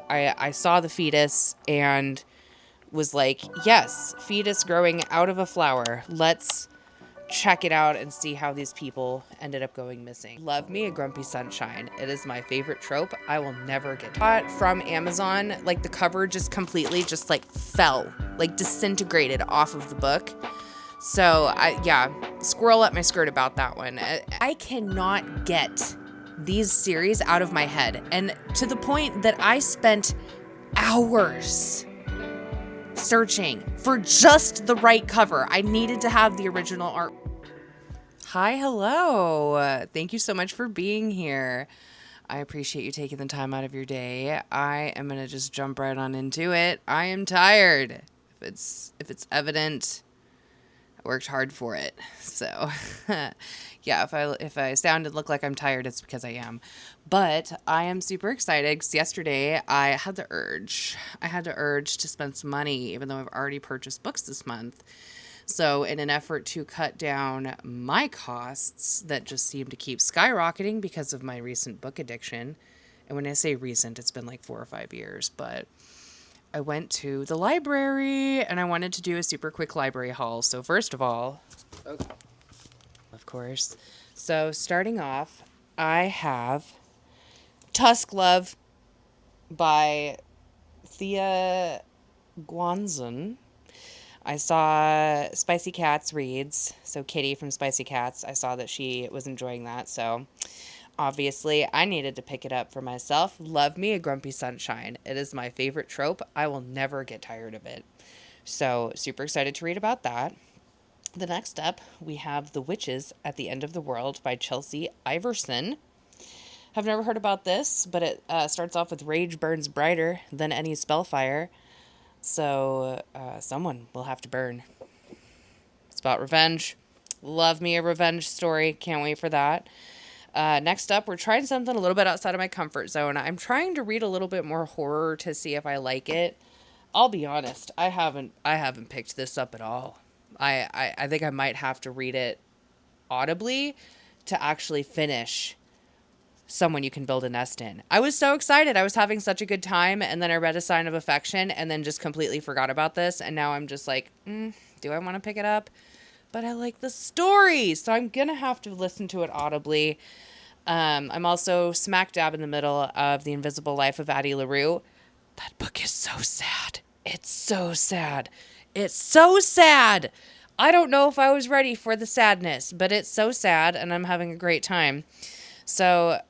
I saw the fetus and was like, yes, fetus growing out of a flower. Let's check it out and see how these people ended up going missing. Love me a grumpy sunshine. It is my favorite trope. I will never get tired. From Amazon, like the cover just completely just like fell, like disintegrated off of the book. So squirrel up my skirt about that one. I cannot get these series out of my head, and to the point that I spent hours searching for just the right cover. I needed to have the original art. Hi, hello. Thank you so much for being here. I appreciate you taking the time out of your day. I am going to just jump right on into it. I am tired. If it's evident, I worked hard for it. So, yeah, if I sound and look like I'm tired, it's because I am. But I am super excited because yesterday I had the urge. To spend some money, even though I've already purchased books this month. So in an effort to cut down my costs that just seem to keep skyrocketing because of my recent book addiction, and when I say recent, it's been like 4 or 5 years, but I went to the library and I wanted to do a super quick library haul. So first of all, of course, so starting off, I have Tusk Love by Thea Guanzon. I saw Spicy Cats reads, so Kitty from Spicy Cats. I saw that she was enjoying that, so obviously I needed to pick it up for myself. Love me a grumpy sunshine. It is my favorite trope. I will never get tired of it. So super excited to read about that. The next up, we have The Witches at the End of the World by Chelsea Iverson. I've never heard about this, but it starts off with rage burns brighter than any spellfire. So someone will have to burn. It's about revenge. Love me a revenge story. Can't wait for that. Next up, we're trying something a little bit outside of my comfort zone. I'm trying to read a little bit more horror to see if I like it. I'll be honest, I haven't picked this up at all. I think I might have to read it audibly to actually finish Someone You Can Build a Nest In. I was so excited. I was having such a good time, and then I read A Sign of Affection and then just completely forgot about this, and now I'm just like, do I want to pick it up? But I like the story, so I'm gonna have to listen to it audibly. I'm also smack dab in the middle of The Invisible Life of Addie LaRue. That book is so sad. It's so sad. It's so sad. I don't know if I was ready for the sadness, but it's so sad, and I'm having a great time. So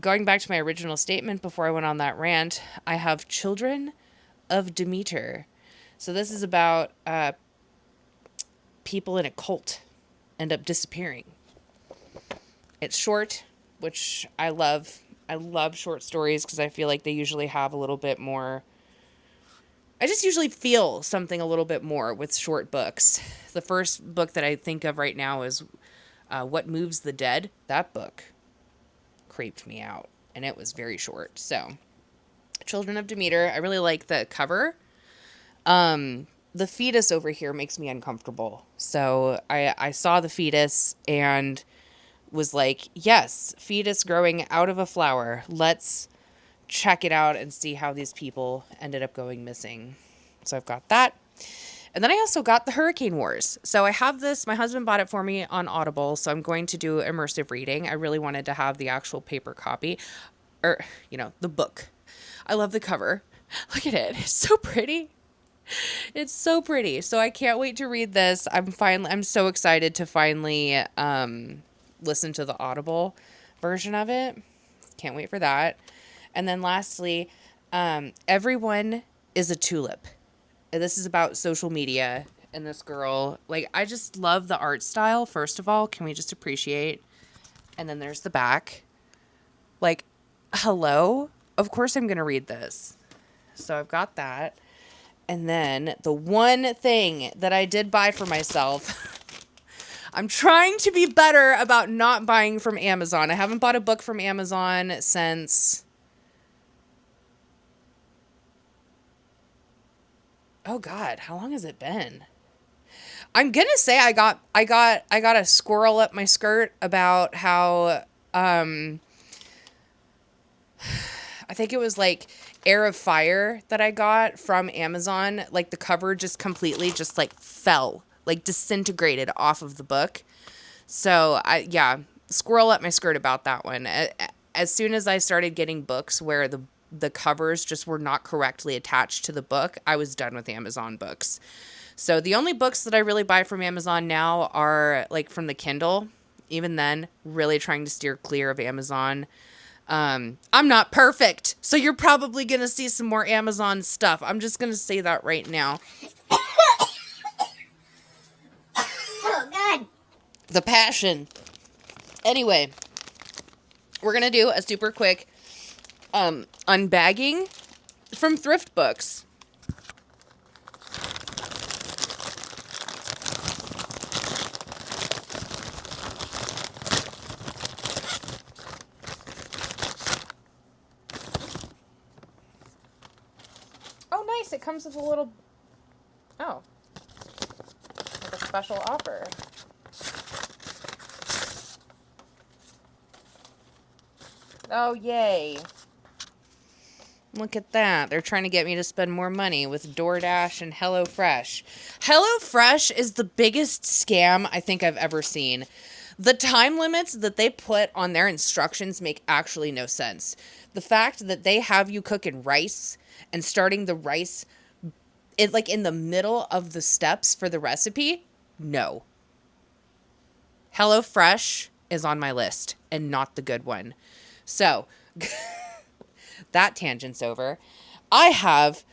going back to my original statement before I went on that rant, I have Children of Demeter. So this is about people in a cult end up disappearing. It's short, which I love. I love short stories because I feel like they usually have a little bit more. I just usually feel something a little bit more with short books. The first book that I think of right now is What Moves the Dead. That book creeped me out, and it was very short. So Children of Demeter, I really like the cover. The fetus over here makes me uncomfortable, so I saw the fetus and was like, yes, fetus growing out of a flower. Let's check it out and see how these people ended up going missing. So I've got that. And then I also got The Hurricane Wars. So I have this, my husband bought it for me on Audible, so I'm going to do immersive reading. I really wanted to have the actual paper copy, or, the book. I love the cover. Look at it. It's so pretty. It's so pretty. So I can't wait to read this. I'm so excited to finally listen to the Audible version of it. Can't wait for that. And then lastly, Everyone is a Tulip. This is about social media and this girl. Like, I just love the art style, first of all. Can we just appreciate? And then there's the back. Like, hello? Of course I'm going to read this. So I've got that. And then the one thing that I did buy for myself, I'm trying to be better about not buying from Amazon. I haven't bought a book from Amazon since... Oh God, how long has it been? I'm gonna say I got a squirrel up my skirt about how I think it was like Air of Fire that I got from Amazon, like the cover just completely just like fell, like disintegrated off of the book. So squirrel up my skirt about that one. As soon as I started getting books where the covers just were not correctly attached to the book, I was done with Amazon books. So the only books that I really buy from Amazon now are like from the Kindle. Even then, really trying to steer clear of Amazon. I'm not perfect, so you're probably going to see some more Amazon stuff. I'm just going to say that right now. Oh, God. The passion. Anyway, we're going to do a super quick unbagging from thrift books. Oh, nice. It comes with a little... Oh. Like a special offer. Oh, yay. Look at that. They're trying to get me to spend more money with DoorDash and HelloFresh. HelloFresh is the biggest scam I think I've ever seen. The time limits that they put on their instructions make actually no sense. The fact that they have you cooking rice and starting the rice like in the middle of the steps for the recipe, no. HelloFresh is on my list and not the good one. So, that tangent's over. I have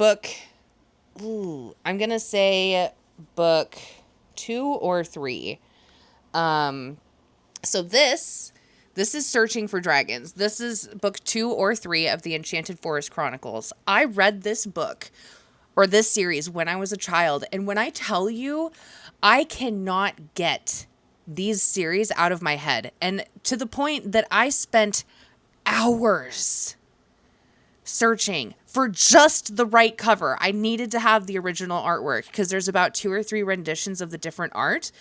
I'm going to say book 2 or 3. So this is Searching for Dragons. This is book 2 or 3 of the Enchanted Forest Chronicles. I read this book or this series when I was a child. And when I tell you, I cannot get these series out of my head. And to the point that I spent hours searching for just the right cover. I needed to have the original artwork because there's about 2 or 3 renditions of the different art,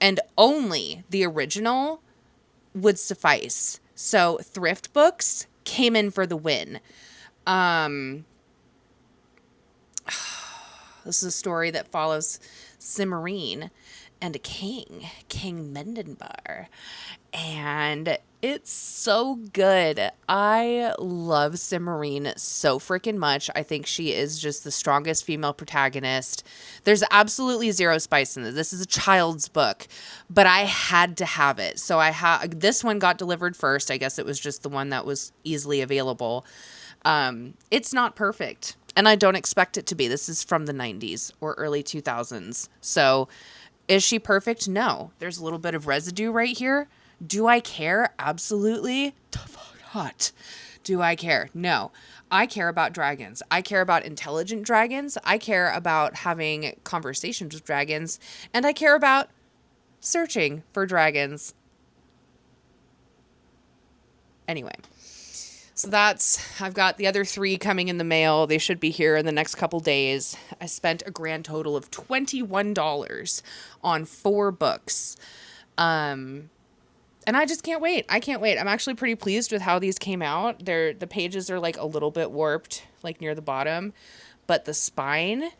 and only the original would suffice. So thrift books came in for the win. This is a story that follows Cimmerine and a king, King Mendenbar. And it's so good. I love Cimmerine so freaking much. I think she is just the strongest female protagonist. There's absolutely zero spice in this. This is a child's book, but I had to have it. So this one got delivered first. I guess it was just the one that was easily available. It's not perfect, and I don't expect it to be. This is from the 90s or early 2000s. So is she perfect? No. There's a little bit of residue right here. Do I care? Absolutely. The fuck not. Do I care? No. I care about dragons. I care about intelligent dragons. I care about having conversations with dragons. And I care about searching for dragons. Anyway. So I've got the other 3 coming in the mail. They should be here in the next couple days. I spent a grand total of $21 on 4 books. And I just can't wait. I can't wait. I'm actually pretty pleased with how these came out. The pages are like a little bit warped, like near the bottom, but the spine,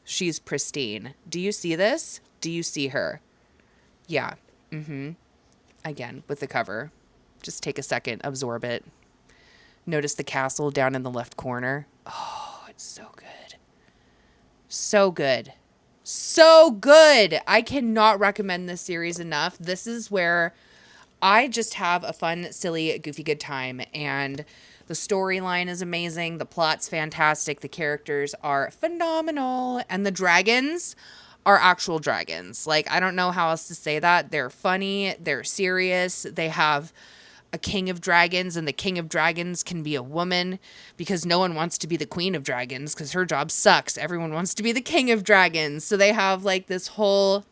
she's pristine. Do you see this? Do you see her? Yeah. Again, with the cover. Just take a second, absorb it. Notice the castle down in the left corner. Oh, it's so good. So good. So good. I cannot recommend this series enough. This is where I just have a fun, silly, goofy, good time. And the storyline is amazing. The plot's fantastic. The characters are phenomenal. And the dragons are actual dragons. Like, I don't know how else to say that. They're funny. They're serious. They have a king of dragons, and the king of dragons can be a woman because no one wants to be the queen of dragons because her job sucks. Everyone wants to be the king of dragons. So they have like this whole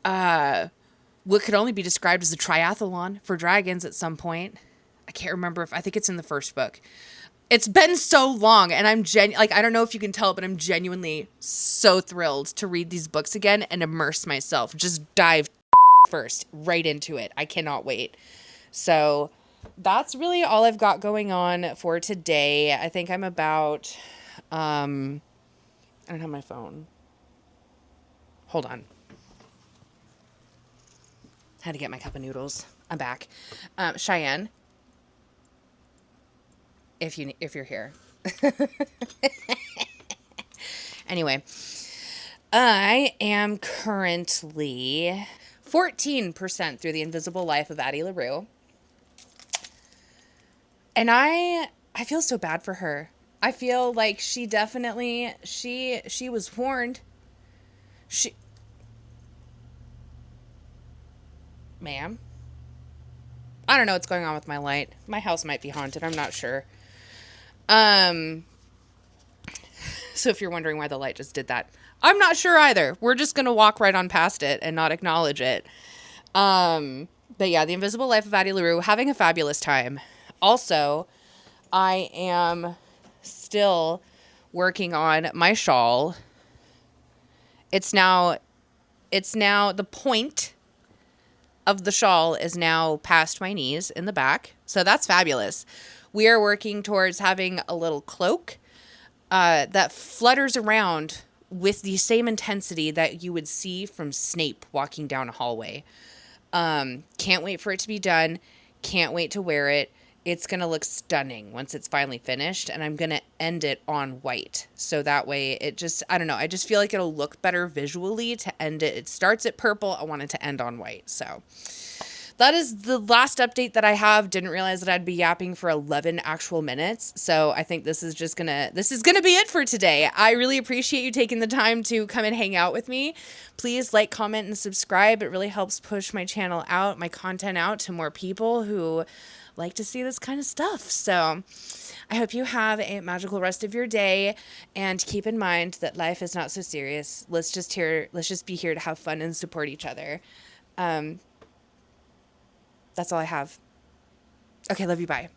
what could only be described as a triathlon for dragons at some point. I can't remember I think it's in the first book. It's been so long, and I'm I don't know if you can tell, but I'm genuinely so thrilled to read these books again and immerse myself. Just dive first right into it. I cannot wait. So that's really all I've got going on for today. I think I'm about, I don't have my phone. Hold on. Had to get my cup of noodles. I'm back. Cheyenne, if you're here. Anyway, I am currently 14% through The Invisible Life of Addie LaRue. And I feel so bad for her. I feel like she definitely she was warned. She Ma'am. I don't know what's going on with my light. My house might be haunted. I'm not sure. So if you're wondering why the light just did that, I'm not sure either. We're just going to walk right on past it and not acknowledge it. But yeah, The Invisible Life of Addie LaRue, having a fabulous time. Also, I am still working on my shawl. It's now the point of the shawl is now past my knees in the back. So that's fabulous. We are working towards having a little cloak that flutters around with the same intensity that you would see from Snape walking down a hallway. Can't wait for it to be done. Can't wait to wear it. It's going to look stunning once it's finally finished, and I'm going to end it on white. So that way it just, I don't know, I just feel like it'll look better visually to end it. It starts at purple. I want it to end on white. So that is the last update that I have. Didn't realize that I'd be yapping for 11 actual minutes. So I think this is going to be it for today. I really appreciate you taking the time to come and hang out with me. Please like, comment, and subscribe. It really helps push my channel out, my content out to more people who like to see this kind of stuff. So I hope you have a magical rest of your day, and keep in mind that life is not so serious. Let's just be here to have fun and support each other. That's all I have. Okay, love you. Bye.